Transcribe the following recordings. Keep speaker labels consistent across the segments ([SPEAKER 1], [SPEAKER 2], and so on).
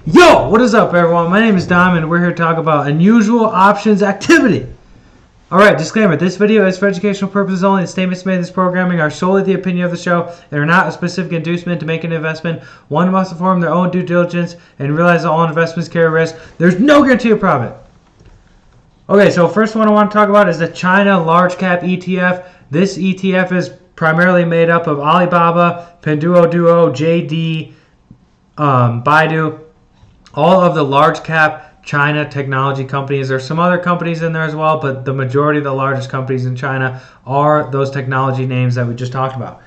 [SPEAKER 1] Yo, what is up, everyone? My name is Dom, and we're here to talk about unusual options activity. Alright, disclaimer. This video is for educational purposes only. The statements made in this programming are solely the opinion of the show. They are not a specific inducement to make an investment. One must perform their own due diligence and realize that all investments carry risk. There's no guarantee of profit. Okay, so first one I want to talk about is the China Large Cap ETF. This ETF is primarily made up of Alibaba, Pinduoduo, JD, Baidu, all of the large cap China technology companies. There's some other companies in there as well, but the majority of the largest companies in China are those technology names that we just talked about.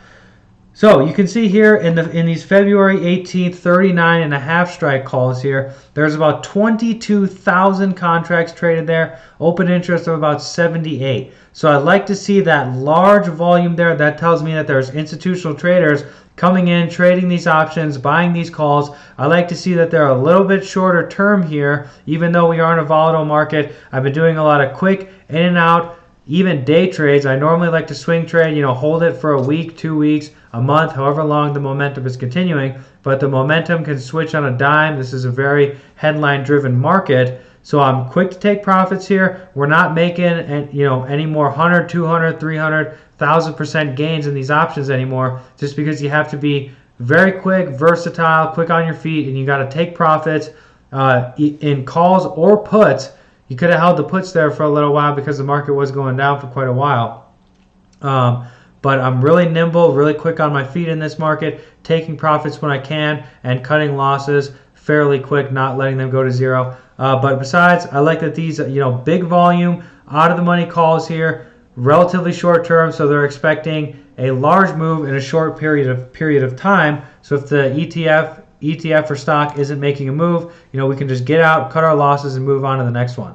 [SPEAKER 1] So you can see here in these February 18th 39.5 strike calls here, there's about 22,000 contracts traded there, open interest of about 78. So I'd like to see that large volume there. That tells me that there's institutional traders coming in, trading these options, buying these calls. I like to see that they're a little bit shorter term here, even though we are in a volatile market. I've been doing a lot of quick in and out, even day trades. I normally like to swing trade, hold it for a week, 2 weeks, a month, however long the momentum is continuing. But the momentum can switch on a dime. This is a very headline-driven market. So I'm quick to take profits here. We're not making any more 100, 200, 300, 1,000% gains in these options anymore, just because you have to be very quick, versatile, quick on your feet, and you got to take profits in calls or puts. You could have held the puts there for a little while because the market was going down for quite a while. But I'm really nimble, really quick on my feet in this market, taking profits when I can and cutting losses fairly quick, not letting them go to zero. But besides, I like that these, big volume, out of the money calls here, relatively short term, so they're expecting a large move in a short period of time. So if the ETF or stock isn't making a move, we can just get out, cut our losses, and move on to the next one.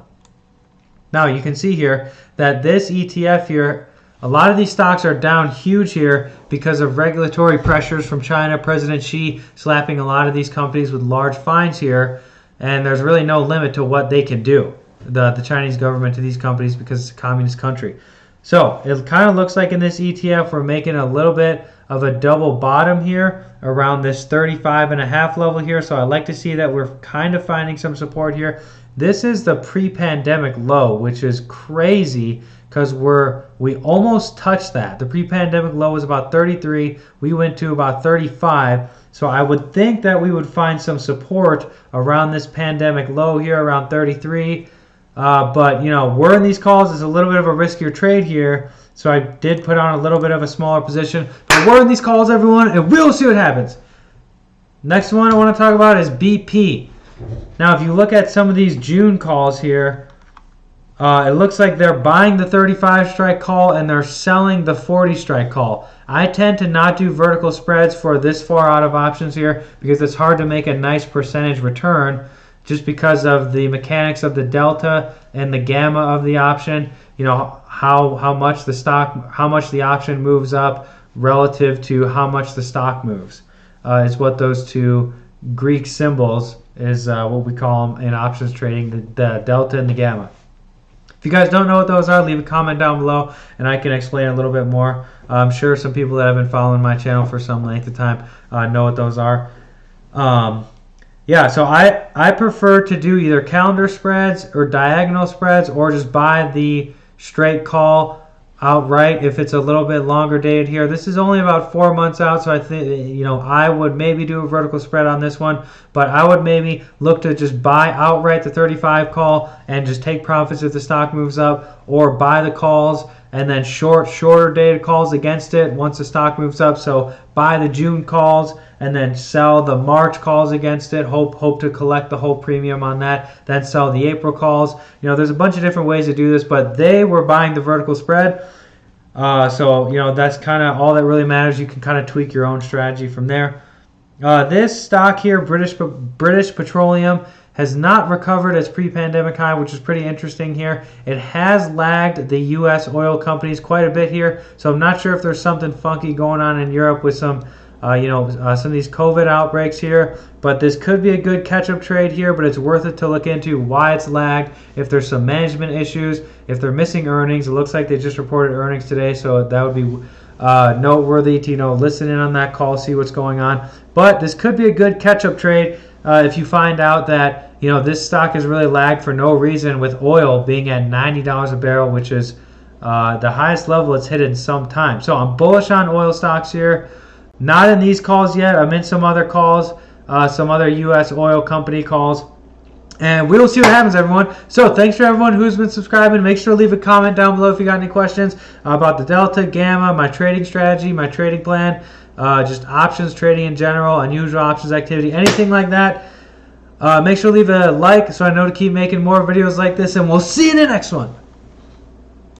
[SPEAKER 1] Now you can see here that this ETF here, a lot of these stocks are down huge here because of regulatory pressures from China. President Xi slapping a lot of these companies with large fines here, and there's really no limit to what they can do, the Chinese government, to these companies, because it's a communist country. So it kind of looks like in this ETF we're making a little bit of a double bottom here around this 35.5 level here. So I like to see that we're kind of finding some support here. This is the pre-pandemic low, which is crazy because we almost touched that. The pre-pandemic low was about 33. We went to about 35. So I would think that we would find some support around this pandemic low here around 33. But we're in these calls. It's a little bit of a riskier trade here, so I did put on a little bit of a smaller position. But we're in these calls, everyone, and we'll see what happens. Next one I want to talk about is BP. Now, if you look at some of these June calls here, it looks like they're buying the 35 strike call and they're selling the 40 strike call. I tend to not do vertical spreads for this far out of options here because it's hard to make a nice percentage return, just because of the mechanics of the delta and the gamma of the option. How much the option moves up relative to how much the stock moves is what those two Greek symbols is what we call them in options trading, the delta and the gamma. If you guys don't know what those are, leave a comment down below and I can explain a little bit more. I'm sure some people that have been following my channel for some length of time know what those are. Yeah, so I prefer to do either calendar spreads or diagonal spreads, or just buy the straight call outright if it's a little bit longer dated here. This is only about 4 months out, so I think I would maybe do a vertical spread on this one, but I would maybe look to just buy outright the 35 call and just take profits if the stock moves up, or buy the calls and then shorter dated calls against it once the stock moves up. So buy the June calls and then sell the March calls against it. Hope to collect the whole premium on that. Then sell the April calls. There's a bunch of different ways to do this, but they were buying the vertical spread. So that's kind of all that really matters. You can kind of tweak your own strategy from there. This stock here, British Petroleum, has not recovered its pre-pandemic high, which is pretty interesting here. It has lagged the U.S. oil companies quite a bit here, so I'm not sure if there's something funky going on in Europe with some of these COVID outbreaks here. But this could be a good catch-up trade here, but it's worth it to look into why it's lagged, if there's some management issues, if they're missing earnings. It looks like they just reported earnings today, so that would be noteworthy to listen in on that call, see what's going on. But this could be a good catch-up trade. if you find out that this stock has really lagged for no reason, with oil being at $90 a barrel, which is the highest level it's hit in some time. So I'm bullish on oil stocks here. Not in these calls yet. I'm in some other calls, some other U.S. oil company calls. And we will see what happens, everyone. So thanks for everyone who's been subscribing. Make sure to leave a comment down below if you got any questions about the Delta, Gamma, my trading strategy, my trading plan, just options trading in general, unusual options activity, anything like that. Make sure to leave a like so I know to keep making more videos like this, and we'll see you in the next one.